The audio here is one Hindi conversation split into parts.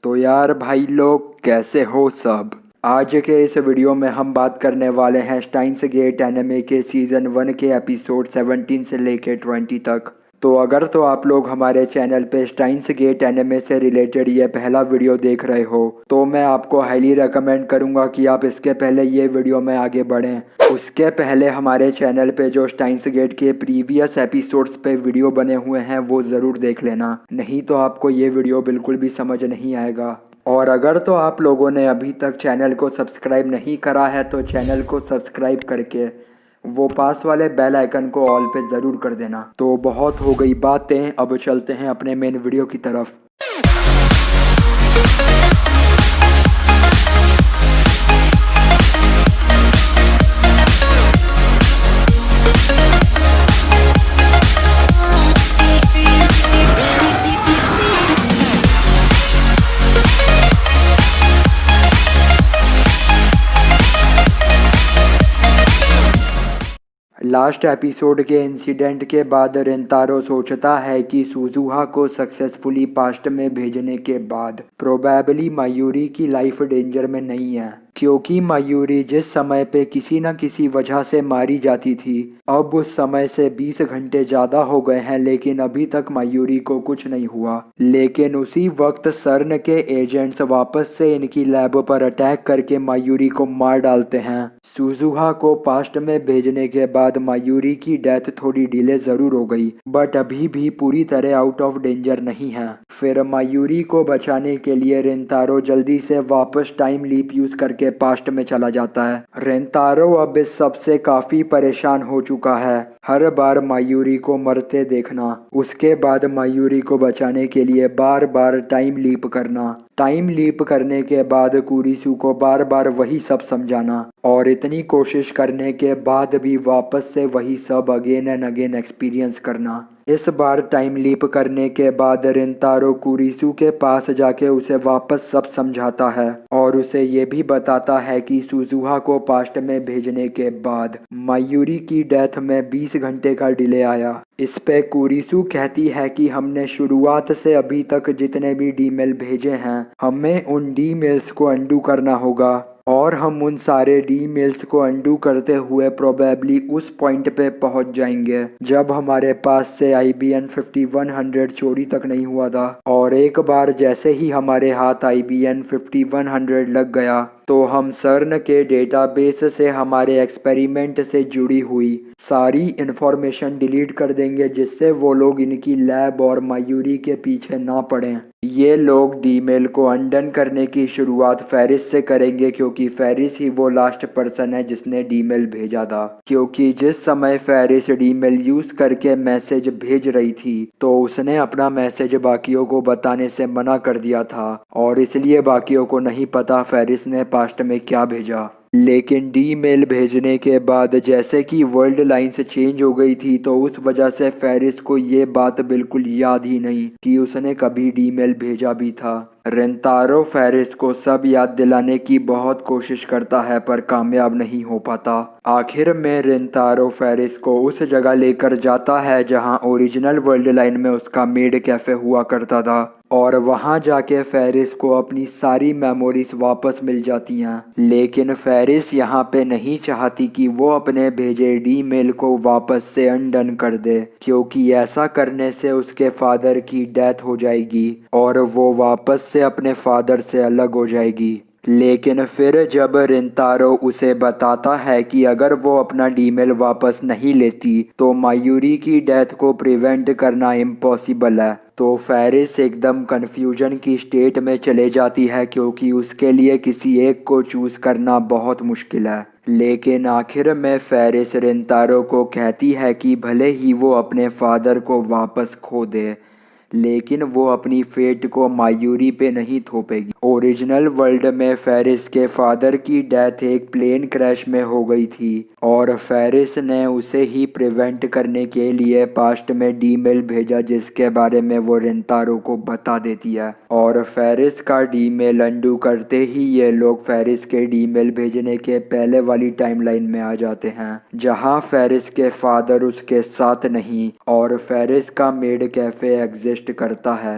तो यार भाई लोग कैसे हो सब। आज के इस वीडियो में हम बात करने वाले हैं स्टाइन्स गेट एनिमे के सीज़न 1 के एपिसोड 17 से लेकर 20 तक। तो अगर तो आप लोग हमारे चैनल पे स्टाइन्स गेट एनिमे से रिलेटेड ये पहला वीडियो देख रहे हो तो मैं आपको हाईली रेकमेंड करूँगा कि आप इसके पहले ये वीडियो में आगे बढ़ें। उसके पहले हमारे चैनल पे जो स्टाइन्स गेट के प्रीवियस एपिसोड्स पे वीडियो बने हुए हैं वो ज़रूर देख लेना, नहीं तो आपको ये वीडियो बिल्कुल भी समझ नहीं आएगा। और अगर तो आप लोगों ने अभी तक चैनल को सब्सक्राइब नहीं करा है तो चैनल को सब्सक्राइब करके वो पास वाले बेल आइकन को ऑल पे ज़रूर कर देना। तो बहुत हो गई बातें, अब चलते हैं अपने मेन वीडियो की तरफ। लास्ट एपिसोड के इंसिडेंट के बाद रेंतारो सोचता है कि सुजुहा को सक्सेसफुली पास्ट में भेजने के बाद प्रोबेबली मायूरी की लाइफ डेंजर में नहीं है, क्योंकि मायूरी जिस समय पे किसी न किसी वजह से मारी जाती थी अब उस समय से 20 घंटे ज़्यादा हो गए हैं, लेकिन अभी तक मायूरी को कुछ नहीं हुआ। लेकिन उसी वक्त सर्न के एजेंट्स वापस से इनकी लैब पर अटैक करके मायूरी को मार डालते हैं। सुजुहा को पास्ट में भेजने के बाद मायूरी की डेथ थोड़ी डिले ज़रूर हो गई, बट अभी भी पूरी तरह आउट ऑफ डेंजर नहीं है। फिर मायूरी को बचाने के लिए रेंतारो जल्दी से वापस टाइम लीप यूज करके पास्ट में चला जाता है। रेंतारो अब इस सब से काफी परेशान हो चुका है, हर बार मायूरी को मरते देखना, उसके बाद मायूरी को बचाने के लिए बार बार टाइम लीप करना, टाइम लीप करने के बाद कुरिसु को बार बार वही सब समझाना, और इतनी कोशिश करने के बाद भी वापस से वही सब अगेन एंड अगेन एक्सपीरियंस करना। इस बार टाइम लीप करने के बाद रेंतारो कुरिसु के पास जाके उसे वापस सब समझाता है और उसे ये भी बताता है कि सुजुहा को पास्ट में भेजने के बाद मायूरी की डेथ में 20 घंटे का डिले आया। इस पे कुरिसु कहती है कि हमने शुरुआत से अभी तक जितने भी डीमेल भेजे हैं हमें उन डीमेल्स को अंडू करना होगा, और हम उन सारे डीमेल्स को अंडू करते हुए प्रोबेबली उस पॉइंट पे पहुंच जाएंगे जब हमारे पास से IBN 5100 चोरी तक नहीं हुआ था। और एक बार जैसे ही हमारे हाथ IBN 5100 लग गया तो हम सर्न के डेटाबेस से हमारे एक्सपेरिमेंट से जुड़ी हुई सारी इंफॉर्मेशन डिलीट कर देंगे, जिससे वो लोग इनकी लैब और मायूरी के पीछे ना पड़ें। ये लोग डीमेल को अनडन करने की शुरुआत फेरिस से करेंगे, क्योंकि फेरिस ही वो लास्ट पर्सन है जिसने डीमेल भेजा था। क्योंकि जिस समय फेरिस डीमेल यूज करके मैसेज भेज रही थी तो उसने अपना मैसेज बाकियों को बताने से मना कर दिया था, और इसलिए बाकियों को नहीं पता फेरिस ने पास्ट में क्या भेजा। लेकिन डीमेल भेजने के बाद जैसे कि वर्ल्ड लाइन्स चेंज हो गई थी तो उस वजह से फेरिस को ये बात बिल्कुल याद ही नहीं कि उसने कभी डीमेल भेजा भी था। रेंतारो फेरिस को सब याद दिलाने की बहुत कोशिश करता है पर कामयाब नहीं हो पाता। आखिर में रेंतारो फेरिस को उस जगह लेकर जाता है जहां ओरिजिनल वर्ल्ड लाइन में उसका मेड कैफे हुआ करता था, और वहां जाके फेरिस को अपनी सारी मेमोरीज वापस मिल जाती हैं। लेकिन फेरिस यहाँ पे नहीं चाहती कि वो अपने भेजे डीमेल को वापस से अनडन कर दे, क्योंकि ऐसा करने से उसके फादर की डेथ हो जाएगी और वो वापस से अपने फादर से अलग हो जाएगी। लेकिन फिर जब रेंतारो उसे बताता है कि अगर वो अपना डीमेल वापस नहीं लेती तो मायूरी की डेथ को प्रिवेंट करना इम्पॉसिबल है, तो फेरिस एकदम कन्फ्यूजन की स्टेट में चले जाती है, क्योंकि उसके लिए किसी एक को चूज करना बहुत मुश्किल है। लेकिन आखिर में फेरिस रेंतारो को कहती है कि भले ही वो अपने फादर को वापस खो दे लेकिन वो अपनी फेट को मायूरी पे नहीं थोपेगी। ओरिजिनल वर्ल्ड में फेरिस के फादर की डेथ एक प्लेन क्रैश में हो गई थी और फेरिस ने उसे ही प्रिवेंट करने के लिए पास्ट में डीमेल भेजा, जिसके बारे में वो रेंतारो को बता देती है। और फेरिस का डीमेल अंडू करते ही ये लोग फेरिस के डीमेल भेजने के पहले वाली टाइमलाइन में आ जाते हैं, जहां फेरिस के फादर उसके साथ नहीं और फेरिस का मेड कैफे एग्जिस्ट करता है।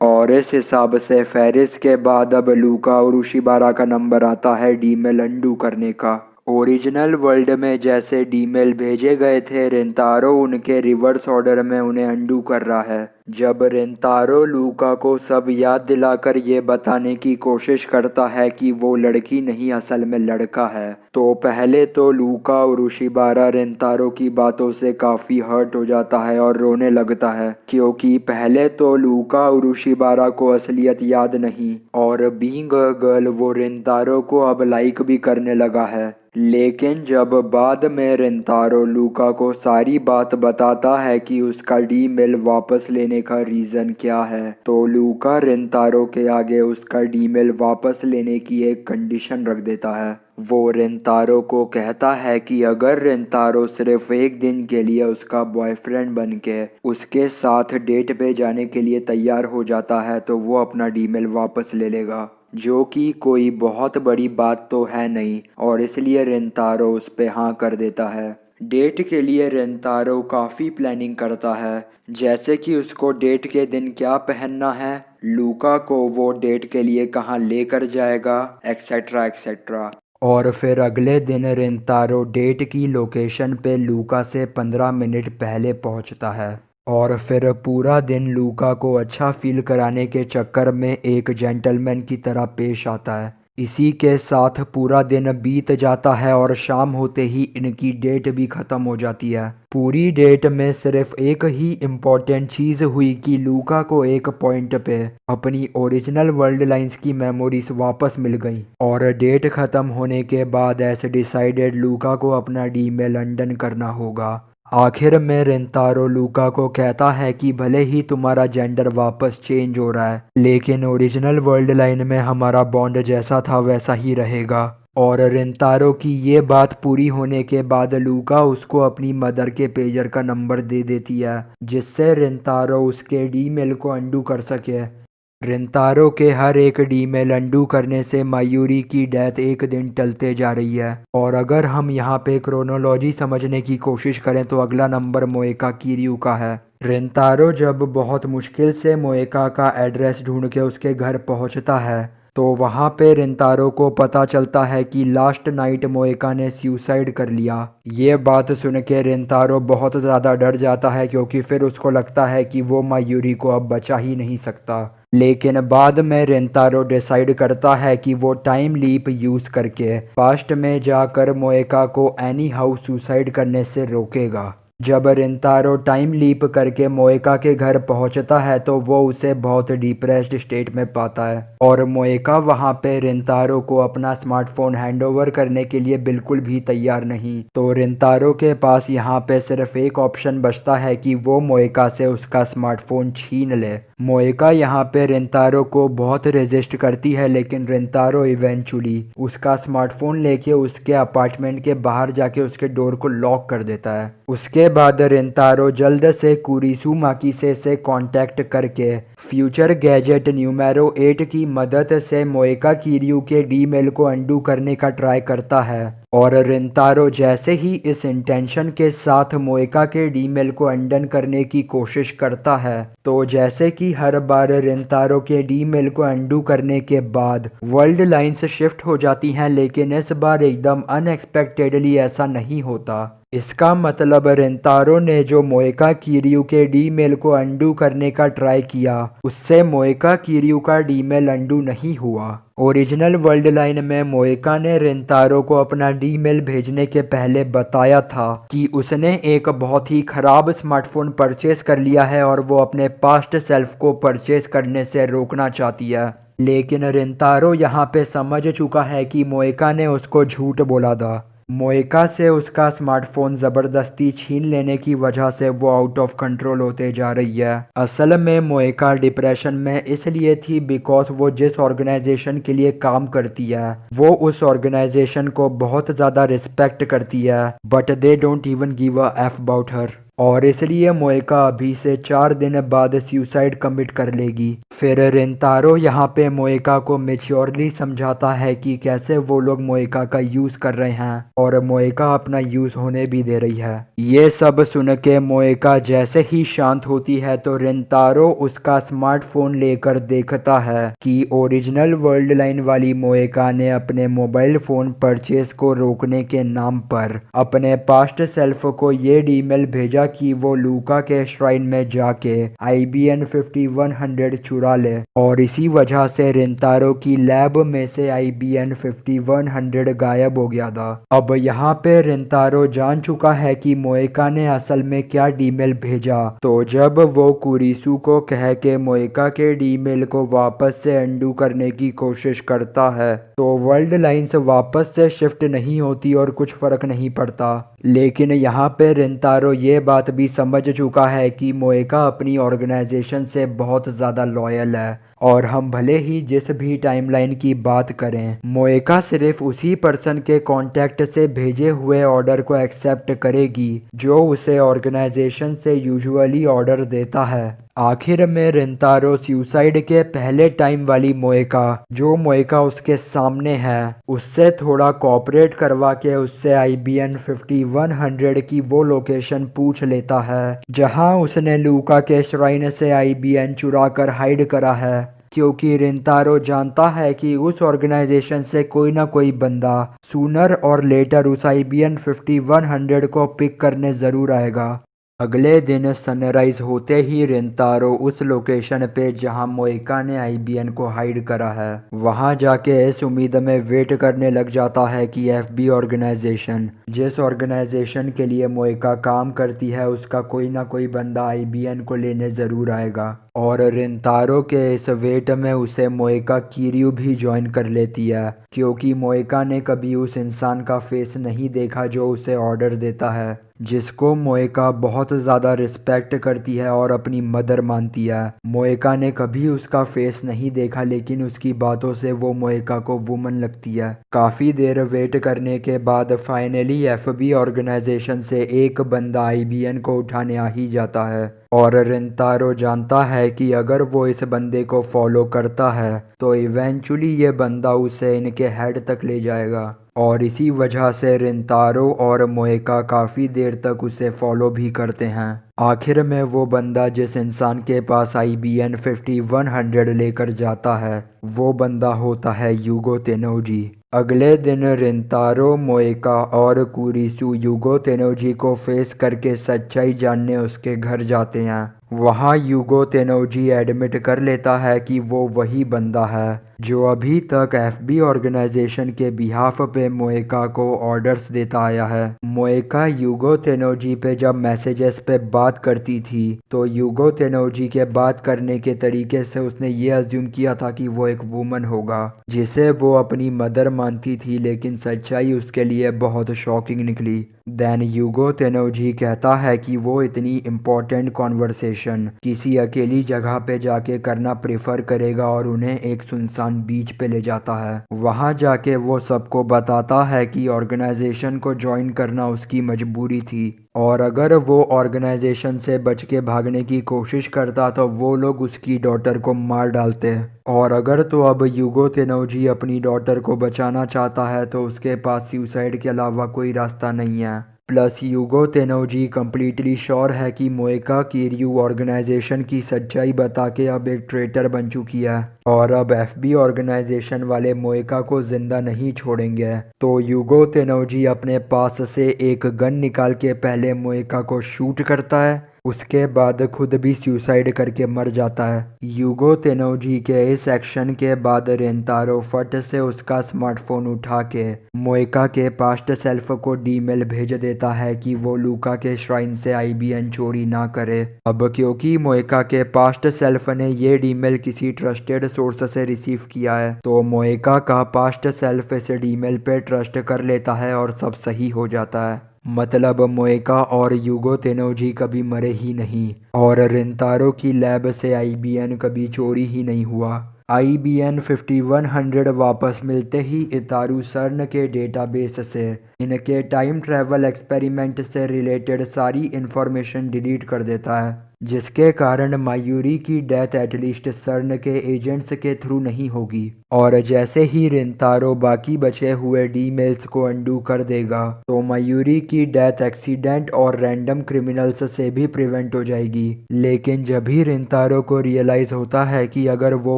और इस हिसाब से फेरिस के बाद अब लूका और उशिबारा का नंबर आता है डीमेल अंडू करने का। ओरिजिनल वर्ल्ड में जैसे डीमेल भेजे गए थे, रेंतारो उनके रिवर्स ऑर्डर में उन्हें अंडू कर रहा है। जब रेंतारो लूका को सब याद दिलाकर ये बताने की कोशिश करता है कि वो लड़की नहीं असल में लड़का है, तो पहले तो लूका और उशिबारा रेंतारो की बातों से काफ़ी हर्ट हो जाता है और रोने लगता है, क्योंकि पहले तो लूका और उशिबारा को असलियत याद नहीं और बीइंग अ गर्ल वो रेंतारो को अब लाइक भी करने लगा है। लेकिन जब बाद में रेंतारो लूका को सारी बात बताता है कि उसका डीमेल वापस लेने का रीज़न क्या है, तो लूका रेंतारो के आगे उसका डीमेल वापस लेने की एक कंडीशन रख देता है। वो रेंतारो को कहता है कि अगर रेंतारो सिर्फ एक दिन के लिए उसका बॉयफ्रेंड बनके उसके साथ डेट पे जाने के लिए तैयार हो जाता है तो वो अपना डीमेल वापस ले लेगा, जो कि कोई बहुत बड़ी बात तो है नहीं, और इसलिए रेंतारो उस पे हाँ कर देता है। डेट के लिए रेंतारो काफ़ी प्लानिंग करता है, जैसे कि उसको डेट के दिन क्या पहनना है, लूका को वो डेट के लिए कहाँ लेकर जाएगा, एक्सेट्रा एक्सेट्रा। और फिर अगले दिन रेंतारो डेट की लोकेशन पे लूका से 15 मिनट पहले पहुंचता है और फिर पूरा दिन लूका को अच्छा फील कराने के चक्कर में एक जेंटलमैन की तरह पेश आता है। इसी के साथ पूरा दिन बीत जाता है और शाम होते ही इनकी डेट भी ख़त्म हो जाती है। पूरी डेट में सिर्फ एक ही इम्पोर्टेंट चीज़ हुई कि लूका को एक पॉइंट पे अपनी ओरिजिनल वर्ल्ड लाइंस की मेमोरीज वापस मिल गई और डेट ख़त्म होने के बाद ऐसे डिसाइडेड लूका को अपना डीमेल लंदन करना होगा। आखिर में रेंतारो लूका को कहता है कि भले ही तुम्हारा जेंडर वापस चेंज हो रहा है, लेकिन ओरिजिनल वर्ल्ड लाइन में हमारा बॉन्ड जैसा था वैसा ही रहेगा। और रेंतारो की ये बात पूरी होने के बाद लूका उसको अपनी मदर के पेजर का नंबर दे देती है, जिससे रेंतारो उसके डीमेल को अंडू कर सके। रेंतारो के हर एक डीमेल अंडू करने से मायूरी की डेथ एक दिन टलते जा रही है। और अगर हम यहाँ पे क्रोनोलॉजी समझने की कोशिश करें तो अगला नंबर मोएका किरियू का है। रेंतारो जब बहुत मुश्किल से मोएका का एड्रेस ढूंढ के उसके घर पहुँचता है तो वहाँ पे रेंतारो को पता चलता है कि लास्ट नाइट मोएका ने सुसाइड कर लिया। ये बात सुन के रेंतारो बहुत ज़्यादा डर जाता है, क्योंकि फिर उसको लगता है कि वो मायूरी को अब बचा ही नहीं सकता। लेकिन बाद में रेंतारो डिसाइड करता है कि वो टाइम लीप यूज़ करके पास्ट में जाकर मोएका को एनी हाउ सुसाइड करने से रोकेगा। जब रेंतारो टाइम लीप करके मोएका के घर पहुंचता है तो वो उसे बहुत डिप्रेस्ड स्टेट में पाता है और मोएका वहां पे रेंतारो को अपना स्मार्टफोन हैंडओवर करने के लिए बिल्कुल भी तैयार नहीं। तो रेंतारो के पास यहाँ पे सिर्फ एक ऑप्शन बचता है कि वो मोएका से उसका स्मार्टफोन छीन ले। मोएका यहाँ पे रेंतारो को बहुत रेजिस्ट करती है, लेकिन रेंतारो इवेंचुअली उसका स्मार्टफोन लेके उसके अपार्टमेंट के बाहर जाके उसके डोर को लॉक कर देता है। उसके बाद रेंतारो जल्द से कुरिसु माकिसे से कांटेक्ट करके फ्यूचर गैजेट न्यूमेरो 8 की मदद से मोएका किरियू के डीमेल को अंडू करने का ट्राई करता है। और रेंतारो जैसे ही इस इंटेंशन के साथ मोएका के डीमेल को अंडन करने की कोशिश करता है, तो जैसे कि हर बार रेंतारो के डीमेल को अंडू करने के बाद वर्ल्ड लाइंस शिफ्ट हो जाती हैं, लेकिन इस बार एकदम अनएक्सपेक्टेडली ऐसा नहीं होता। इसका मतलब रेंतारो ने जो मोएका किरियू के डीमेल को अंडू करने का ट्राई किया, उससे मोएका किरियू का डीमेल अंडू नहीं हुआ। ओरिजिनल वर्ल्ड लाइन में मोएका ने रेंतारो को अपना डीमेल भेजने के पहले बताया था कि उसने एक बहुत ही खराब स्मार्टफोन परचेस कर लिया है और वो अपने पास्ट सेल्फ को परचेस करने से रोकना चाहती है। लेकिन रेंतारो यहाँ पे समझ चुका है कि मोएका ने उसको झूठ बोला था। मोएका से उसका स्मार्टफोन ज़बरदस्ती छीन लेने की वजह से वो आउट ऑफ कंट्रोल होते जा रही है। असल में मोएका डिप्रेशन में इसलिए थी बिकॉज वो जिस ऑर्गेनाइजेशन के लिए काम करती है वो उस ऑर्गेनाइजेशन को बहुत ज़्यादा रिस्पेक्ट करती है, but they don't even give a F about her. और इसलिए मोएका अभी से 4 दिन बाद सुसाइड कमिट कर लेगी। फिर रिंतारो यहाँ पे मोएका को मेच्योरली समझाता है कि कैसे वो लोग मोएका का यूज कर रहे हैं और मोएका अपना यूज होने भी दे रही है। ये सब सुन के मोएका जैसे ही शांत होती है तो रिंतारो उसका स्मार्टफोन लेकर देखता है कि ओरिजिनल वर्ल्ड लाइन वाली मोएका ने अपने मोबाइल फोन परचेस को रोकने के नाम पर अपने पास्ट सेल्फ को ये ईमेल भेजा कि वो लूका के श्राइन में जाके IBN 5100 चुरा ले और इसी वजह से रिंतारो की लैब में से IBN 5100 गायब हो गया था। अब यहाँ पे रिंतारो जान चुका है कि मोएका ने असल में क्या ईमेल भेजा, तो जब वो कुरिसु को कह के मोएका के ईमेल को वापस से अंडू करने की कोशिश करता है तो वर्ल्ड लाइंस वापस से शिफ्ट नहीं होती और कुछ फर्क नहीं पड़ता। लेकिन यहाँ पे रिंतारो ये बात भी समझ चुका है कि मोएका अपनी ऑर्गेनाइजेशन से बहुत ज़्यादा लॉयल है और हम भले ही जिस भी टाइमलाइन की बात करें, मोएका सिर्फ उसी पर्सन के कांटेक्ट से भेजे हुए ऑर्डर को एक्सेप्ट करेगी जो उसे ऑर्गेनाइजेशन से यूजुअली ऑर्डर देता है। आखिर में रिंतारो सुसाइड के पहले टाइम वाली मोएका, जो मोएका उसके सामने है, उससे थोड़ा कोऑपरेट करवा के उससे IBN 5100 की वो लोकेशन पूछ लेता है जहां उसने लूका के श्राइन से IBN चुरा कर हाइड करा है, क्योंकि रिंतारो जानता है कि उस ऑर्गेनाइजेशन से कोई ना कोई बंदा सूनर और लेटर उस IBN 5100 को पिक करने ज़रूर आएगा। अगले दिन सनराइज होते ही रिंतारो उस लोकेशन पे जहां मोएका ने IBN को हाइड करा है वहां जाके इस उम्मीद में वेट करने लग जाता है कि FB ऑर्गेनाइजेशन, जिस ऑर्गेनाइजेशन के लिए मोएका काम करती है, उसका कोई ना कोई बंदा IBN को लेने ज़रूर आएगा। और रिंतारो के इस वेट में उसे मोएका किरियू भी ज्वाइन कर लेती है, क्योंकि मोएका ने कभी उस इंसान का फेस नहीं देखा जो उसे ऑर्डर देता है, जिसको मोएका बहुत ज़्यादा रिस्पेक्ट करती है और अपनी मदर मानती है। मोएका ने कभी उसका फेस नहीं देखा लेकिन उसकी बातों से वो मोएका को वुमन लगती है। काफ़ी देर वेट करने के बाद फाइनली FB ऑर्गेनाइजेशन से एक बंदा IBN को उठाने आ ही जाता है और रिंतारो जानता है कि अगर वो इस बंदे को फॉलो करता है तो इवेंचुअली ये बंदा उसे इनके हेड तक ले जाएगा और इसी वजह से रिंतारो और मोएका काफ़ी देर तक उसे फॉलो भी करते हैं। आखिर में वो बंदा जिस इंसान के पास IBN 5100 लेकर जाता है वो बंदा होता है यूगो तेनोजी। अगले दिन रिंतारो, मोएका और कुरिसु यूगो तेनोजी को फेस करके सच्चाई जानने उसके घर जाते हैं। वहाँ यूगो तेनोजी एडमिट कर लेता है कि वो वही बंदा है जो अभी तक FB ऑर्गेनाइजेशन के बिहाफ पे मोएका को ऑर्डर्स देता आया है। मोएका यूगो तेनोजी पे जब मैसेजेस पे बात करती थी तो यूगो तेनोजी के बात करने के तरीके से उसने ये अज्यूम किया था कि वो एक वुमन होगा जिसे वो अपनी मदर मानती थी, लेकिन सच्चाई उसके लिए बहुत शॉकिंग निकली। देन यूगो तेनोजी कहता है कि वो इतनी इम्पोर्टेंट कॉन्वर्सेशन किसी अकेली जगह पे जाके करना प्रेफर करेगा और उन्हें एक सुनसान बीच पे ले जाता है। वहाँ जाके वो सबको बताता है कि ऑर्गेनाइजेशन को ज्वाइन करना उसकी मजबूरी थी और अगर वो ऑर्गेनाइजेशन से बच के भागने की कोशिश करता तो वो लोग उसकी डॉटर को मार डालते। और अगर तो अब यूगो तेनोजी अपनी डॉटर को बचाना चाहता है तो उसके पास सुसाइड के अलावा कोई रास्ता नहीं है। प्लस यूगो तेनोजी कम्प्लीटली श्योर है कि मोएका किरियू ऑर्गेनाइजेशन की सच्चाई बता के अब एक ट्रेटर बन चुकी है और अब FB ऑर्गेनाइजेशन वाले मोएका को जिंदा नहीं छोड़ेंगे। तो यूगो तेनोजी अपने पास से एक गन निकाल के पहले मोएका को शूट करता है, उसके बाद खुद भी सुसाइड करके मर जाता है। यूगो तेनोजी के इस एक्शन के बाद रिंतारो फट से उसका स्मार्टफोन उठा के मोएका के पास्ट सेल्फ को ईमेल भेज देता है कि वो लूका के श्राइन से IBN चोरी ना करे। अब क्योंकि मोएका के पास्ट सेल्फ ने ये ईमेल किसी ट्रस्टेड सोर्स से रिसीव किया है तो मोएका का पास्ट सेल्फ इस ईमेल पे ट्रस्ट कर लेता है और सब सही हो जाता है। मतलब मोएका और यूगो तेनोजी कभी मरे ही नहीं और रिंतारो की लैब से IBN कभी चोरी ही नहीं हुआ। IBM 5100 वापस मिलते ही इतारू सर्न के डेटाबेस से इनके टाइम ट्रैवल एक्सपेरिमेंट से रिलेटेड सारी इन्फॉर्मेशन डिलीट कर देता है, जिसके कारण मायूरी की डेथ एटलीस्ट सर्न के एजेंट्स के थ्रू नहीं होगी। और जैसे ही रिंतारो बाकी बचे हुए डीमेल्स को अंडू कर देगा तो मायूरी की डेथ एक्सीडेंट और रैंडम क्रिमिनल्स से भी प्रिवेंट हो जाएगी। लेकिन जब भी रिंतारो को रियलाइज होता है कि अगर वो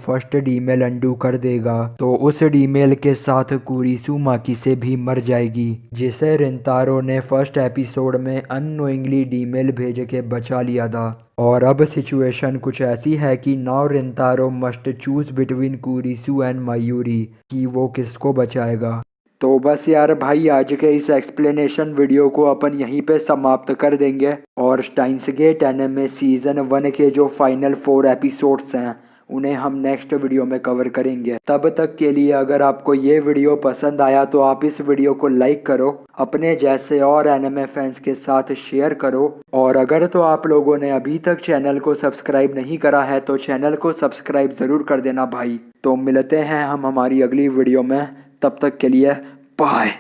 फर्स्ट डीमेल अंडू कर देगा तो उस डीमेल के साथ कुरिसु माकी से भी मर जाएगी, जिसे रिंतारो ने फर्स्ट एपिसोड में अननोइंगली डीमेल भेज के बचा लिया था। और अब सिचुएशन कुछ ऐसी है कि now Rintaro must choose between Kurisu and Mayuri कि वो किसको बचाएगा। तो बस यार भाई, आज के इस एक्सप्लेनेशन वीडियो को अपन यहीं पे समाप्त कर देंगे और स्टाइन्स गेट एनिमे सीजन 1 के जो फाइनल 4 एपिसोड्स हैं उन्हें हम नेक्स्ट वीडियो में कवर करेंगे। तब तक के लिए अगर आपको ये वीडियो पसंद आया तो आप इस वीडियो को लाइक करो, अपने जैसे और एनिमे फैंस के साथ शेयर करो, और अगर तो आप लोगों ने अभी तक चैनल को सब्सक्राइब नहीं करा है तो चैनल को सब्सक्राइब ज़रूर कर देना भाई। तो मिलते हैं हम हमारी अगली वीडियो में, तब तक के लिए बाय।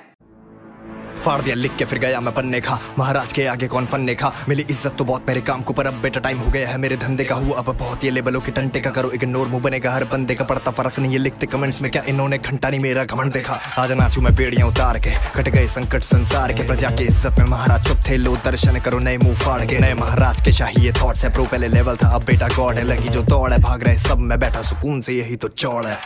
फाड़ दिया लिख के फिर गया मैं पन्ने खा, महाराज के आगे कौन फन्ने खा। मिली इज्जत तो बहुत मेरे काम को, पर अब बेटा टाइम हो गया है मेरे धंधे का। हुआ अब बहुत ये लेवलों के टंटे का, करो इग्नोर मुंह बनेगा हर बंदे का। पड़ता फर्क नहीं ये लिखते कमेंट्स में क्या इन्होंने घंटा नहीं मेरा घमंड देखा। आज नाचू मैं बेड़ियां उतार के, कट गए संकट संसार के। प्रजा के इज्जत में महाराज चुप थे, लो दर्शन करो नए मुंह फाड़ के। नए महाराज के शाही ये थॉट्स है, प्रो पहले लेवल था अब बेटा गॉड है। लगी जो दौड़ है भाग रहे सब, मैं बैठा सुकून से यही तो चौड़ है।